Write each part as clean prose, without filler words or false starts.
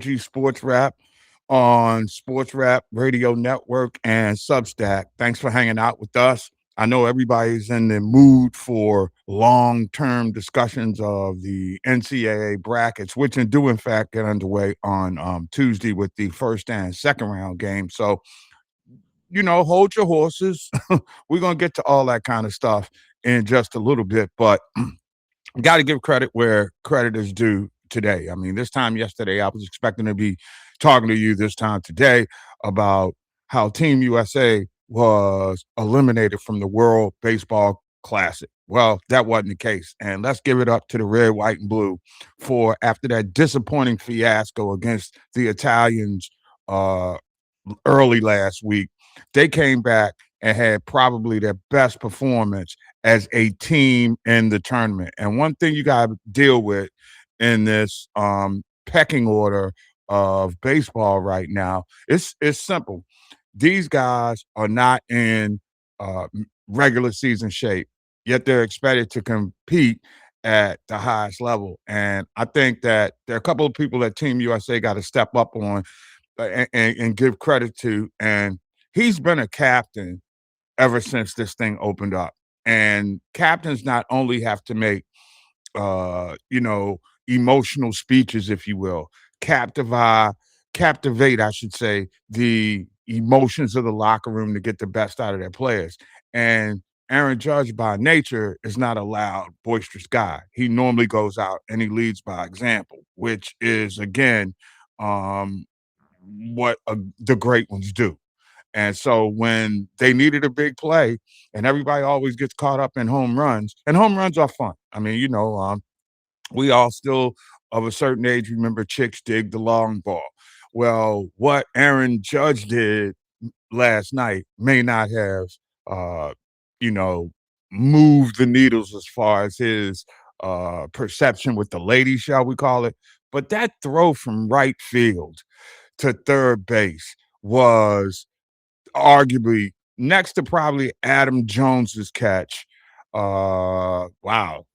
OG Sports Rap on Sports Rap Radio Network and Substack. Thanks for hanging out with us. I know everybody's in the mood for long-term discussions of the NCAA brackets, which do in fact get underway on Tuesday with the first and second round game. So, hold your horses. We're going to get to all that kind of stuff in just a little bit, but got to give credit where credit is due today. I mean, this time yesterday, I was expecting to be talking to you this time today about how Team USA was eliminated from the World Baseball Classic. Well, that wasn't the case. And let's give it up to the red, white, and blue for after that disappointing fiasco against the Italians early last week. They came back and had probably their best performance as a team in the tournament. And one thing you got to deal with in this pecking order of baseball right now, it's simple. These guys are not in regular season shape, yet they're expected to compete at the highest level. And I think that there are a couple of people that Team USA got to step up on and give credit to. And he's been a captain ever since this thing opened up. And captains not only have to make, emotional speeches, if you will, captivate, I should say, the emotions of the locker room to get the best out of their players. And Aaron Judge, by nature, is not a loud, boisterous guy. He normally goes out and he leads by example, which is, again, what the great ones do. And so when they needed a big play, and everybody always gets caught up in home runs, and home runs are fun. I mean, we all still of a certain age remember chicks dig the long ball. Well, what Aaron Judge did last night may not have, uh, you know, moved the needles as far as his perception with the ladies, shall we call it. But that throw from right field to third base was arguably next to probably Adam Jones's catch. Wow.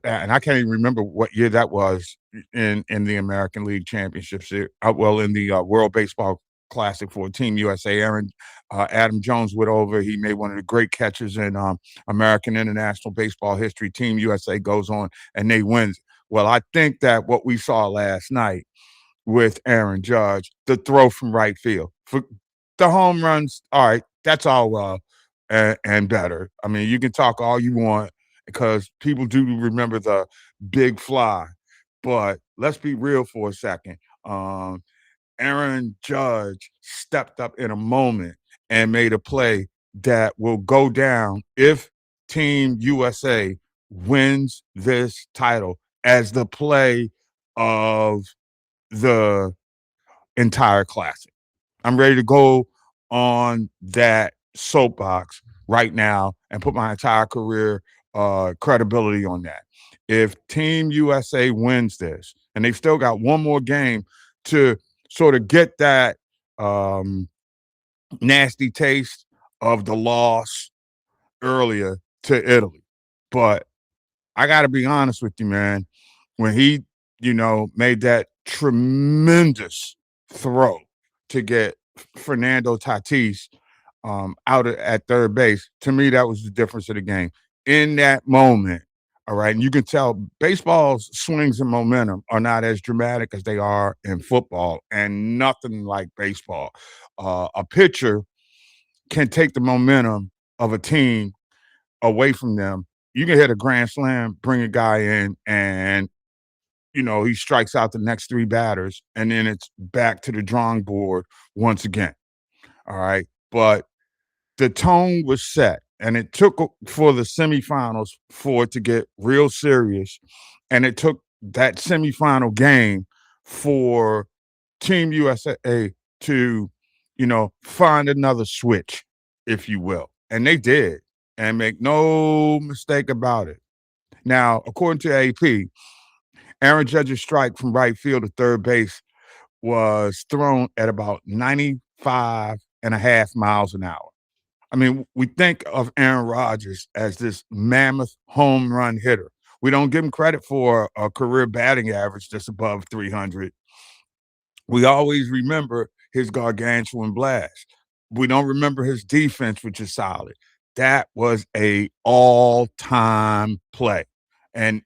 And I can't even remember what year that was in the American League Championships. In the World Baseball Classic for Team USA. Adam Jones went over. He made one of the great catches in American international baseball history. Team USA goes on and they win. Well, I think that what we saw last night with Aaron Judge, the throw from right field. For the home runs, all right, that's all well and better. I mean, you can talk all you want because people do remember the big fly, but let's be real for a second. Aaron Judge stepped up in a moment and made a play that will go down if Team USA wins this title as the play of the entire classic. I'm ready to go on that soapbox right now and put my entire career credibility on that. If Team USA wins this, and they've still got one more game to sort of get that nasty taste of the loss earlier to Italy. But I got to be honest with you, man. When he, made that tremendous throw to get Fernando Tatis at third base, to me, that was the difference of the game. In that moment, all right, and you can tell baseball's swings and momentum are not as dramatic as they are in football, and nothing like baseball. A pitcher can take the momentum of a team away from them. You can hit a grand slam, bring a guy in, and he strikes out the next three batters, and then it's back to the drawing board once again. All right. But the tone was set, and it took for the semifinals for it to get real serious. And it took that semifinal game for Team USA to, find another switch, if you will. And they did. And make no mistake about it. Now, according to AP, Aaron Judge's strike from right field to third base was thrown at about 95 and a half miles an hour. I mean, we think of Aaron Rodgers as this mammoth home run hitter. We don't give him credit for a career batting average that's above 300. We always remember his gargantuan blast. We don't remember his defense, which is solid. That was a all-time play. And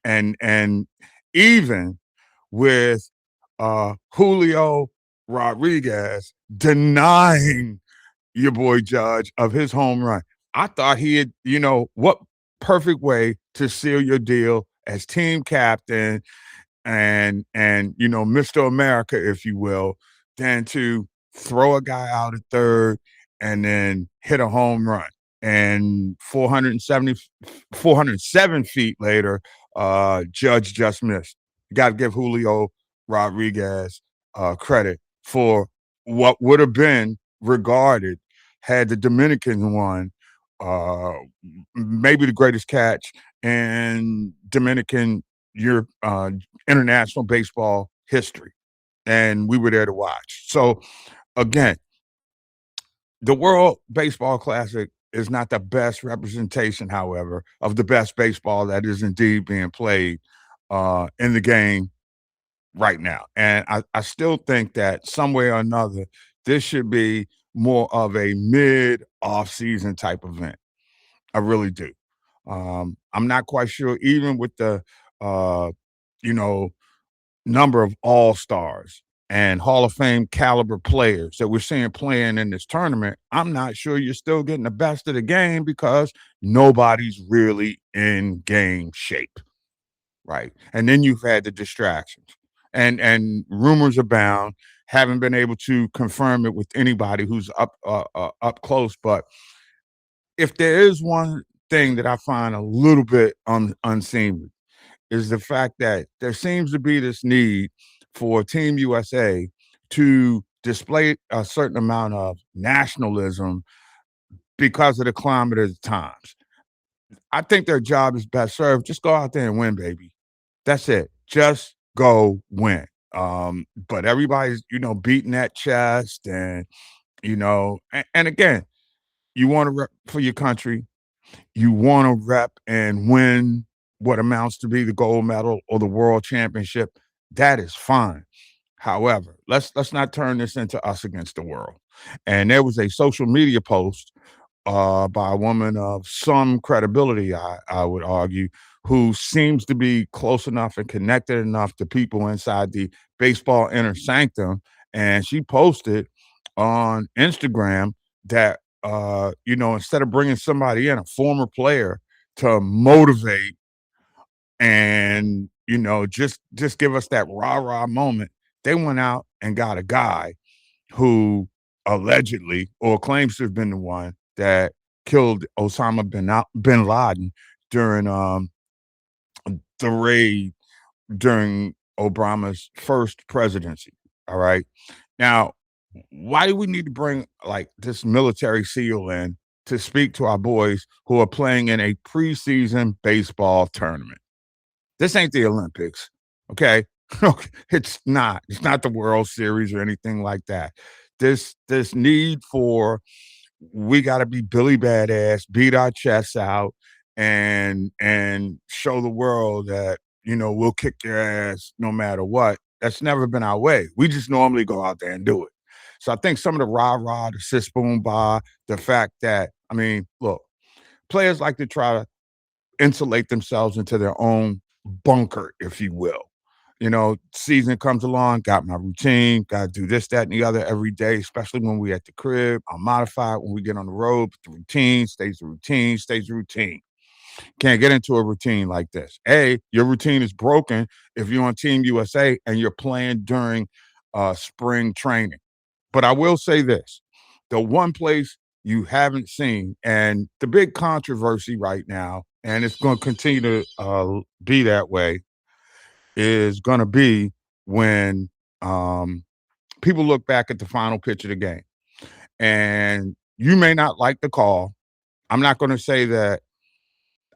even with Julio Rodriguez denying your boy Judge of his home run. I thought he had, what perfect way to seal your deal as team captain and Mr. America, if you will, than to throw a guy out at third and then hit a home run. And 407 feet later, Judge just missed. You got to give Julio Rodriguez credit for what would have been regarded had the Dominican won, uh, maybe the greatest catch in Dominican Europe, international baseball history, and we were there to watch. So again, the World Baseball Classic is not the best representation, however, of the best baseball that is indeed being played in the game right now. And I still think that some way or another, this should be more of a mid off season type event. I really do. I'm not quite sure, even with the uh, you know number of all stars and Hall of Fame caliber players that we're seeing playing in this tournament, I'm not sure you're still getting the best of the game because nobody's really in game shape, right? And then you've had the distractions, and rumors abound. Haven't been able to confirm it with anybody who's up close, but if there is one thing that I find a little bit unseemly is the fact that there seems to be this need for Team USA to display a certain amount of nationalism because of the climate of the times. I think their job is best served. Just go out there and win, baby. That's it. Just go win. But everybody's, beating that chest and again, you want to rep for your country, you want to rep and win what amounts to be the gold medal or the world championship, that is fine. However, let's not turn this into us against the world. And there was a social media post by a woman of some credibility, I would argue, who seems to be close enough and connected enough to people inside the baseball inner sanctum. And she posted on Instagram that, instead of bringing somebody in, a former player, to motivate and, just give us that rah-rah moment, they went out and got a guy who allegedly or claims to have been the one that killed Osama bin Laden during the raid during Obama's first presidency. All right. Now, why do we need to bring like this military SEAL in to speak to our boys who are playing in a preseason baseball tournament? This ain't the Olympics. Okay. It's not. It's not the World Series or anything like that. This need for we got to be Billy Badass, beat our chests out, and show the world that we'll kick your ass no matter what. That's never been our way. We just normally go out there and do it. So I think some of the rah rah, the sis boom bah, the fact that look, players like to try to insulate themselves into their own bunker, if you will. Season comes along, got my routine, got to do this, that, and the other every day, especially when we at the crib. I'll modify it when we get on the road, but the routine stays the routine, stays the routine. Can't get into a routine like this. Your routine is broken if you're on Team USA and you're playing during spring training. But I will say this, the one place you haven't seen, and the big controversy right now, and it's going to continue to be that way, is going to be when people look back at the final pitch of the game. And you may not like the call. I'm not going to say that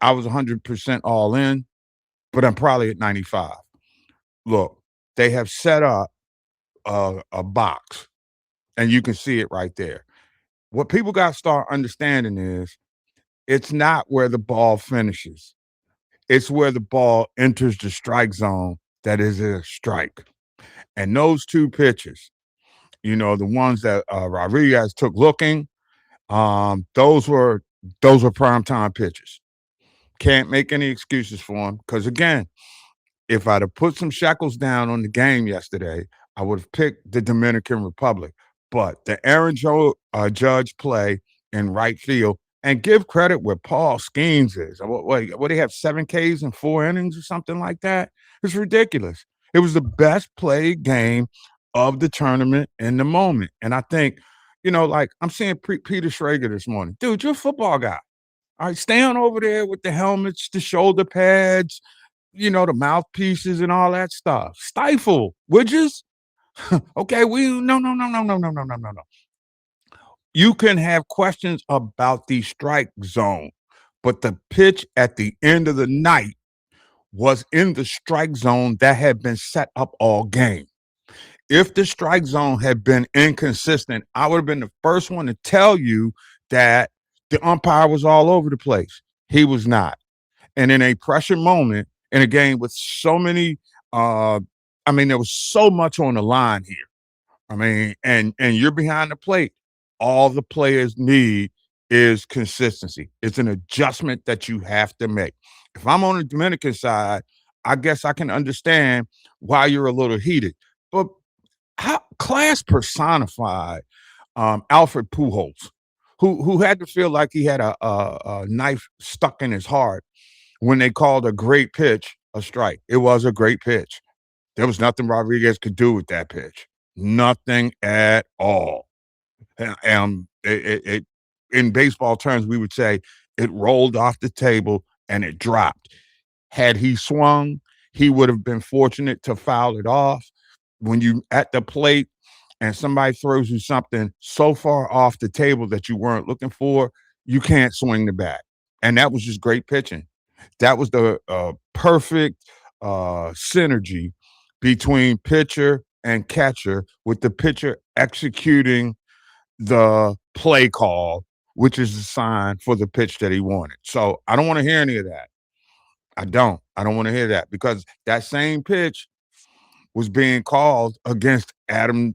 I was 100% all in, but I'm probably at 95. Look, they have set up a box, and you can see it right there. What people got to start understanding is it's not where the ball finishes. It's where the ball enters the strike zone that is a strike. And those two pitches, The ones that Rodriguez took looking, those were primetime pitches. Can't make any excuses for him because again, if I'd have put some shekels down on the game yesterday, I would have picked the Dominican Republic. But the Judge play in right field, and give credit where Paul Skeens is. What they have 7 Ks in 4 innings or something like that? It's ridiculous. It was the best played game of the tournament in the moment. And I think, like I'm seeing Peter Schrager this morning. Dude, you're a football guy. All right, stay on over there with the helmets, the shoulder pads, the mouthpieces and all that stuff. Stifle, would you? Okay, no. You can have questions about the strike zone, but the pitch at the end of the night was in the strike zone that had been set up all game. If the strike zone had been inconsistent, I would have been the first one to tell you that the umpire was all over the place. He was not. And in a pressure moment, in a game with so many, there was so much on the line here. And you're behind the plate. All the players need is consistency. It's an adjustment that you have to make. If I'm on the Dominican side, I guess I can understand why you're a little heated. But how class personified Alfred Pujols, who had to feel like he had a knife stuck in his heart when they called a great pitch a strike. It was a great pitch. There was nothing Rodriguez could do with that pitch. Nothing at all. In baseball terms, we would say it rolled off the table and it dropped. Had he swung, he would have been fortunate to foul it off. When you at the plate and somebody throws you something so far off the table that you weren't looking for, you can't swing the bat. And that was just great pitching. That was the perfect synergy between pitcher and catcher, with the pitcher executing the play call, which is the sign for the pitch that he wanted. So I don't want to hear any of that. I don't want to hear that, because that same pitch was being called against Aaron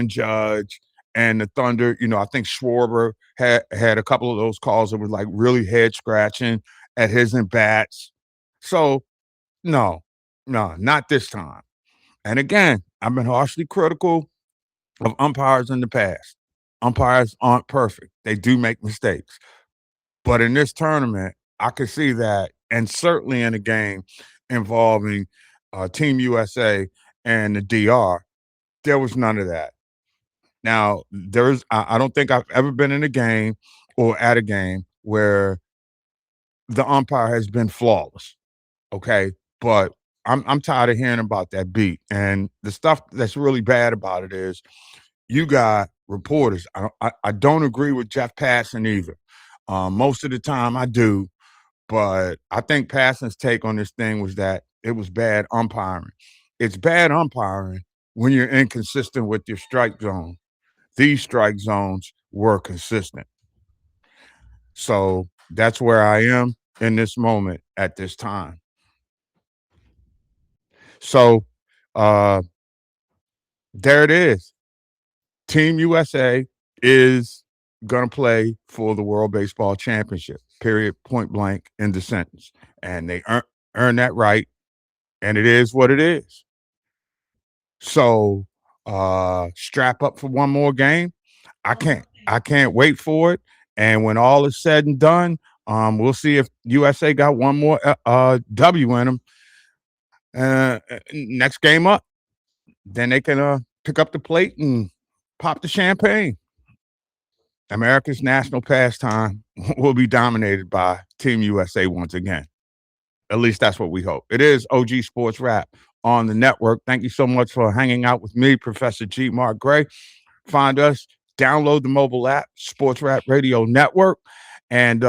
Judge and the Thunder. I think Schwarber had a couple of those calls that were like really head scratching at his and bats. So no, not this time. And again, I've been harshly critical of umpires in the past. Umpires aren't perfect. They do make mistakes. But in this tournament, I could see that, and certainly in a game involving Team USA and the DR, there was none of that. Now, I don't think I've ever been in a game or at a game where the umpire has been flawless. Okay, but I'm tired of hearing about that beat. And the stuff that's really bad about it is you got reporters. I don't agree with Jeff Passan either. Most of the time I do, but I think Passan's take on this thing was that it was bad umpiring. It's bad umpiring when you're inconsistent with your strike zone. These strike zones were consistent. So that's where I am in this moment at this time. So there it is. Team USA is going to play for the World Baseball Championship, period, point blank in the sentence. And they earn that right, and it is what it is. So strap up for one more game. I can't wait for it. And when all is said and done, we'll see if USA got one more W in them. Next game up, then they can pick up the plate and pop the champagne. America's national pastime will be dominated by Team USA once again. At least that's what we hope. It is OG Sports Wrap on the network. Thank you so much for hanging out with me, Professor G. Mark Gray. Find us, download the mobile app, Sports Wrap Radio Network. And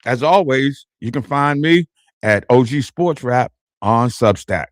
as always, you can find me at OG Sports Wrap on Substack.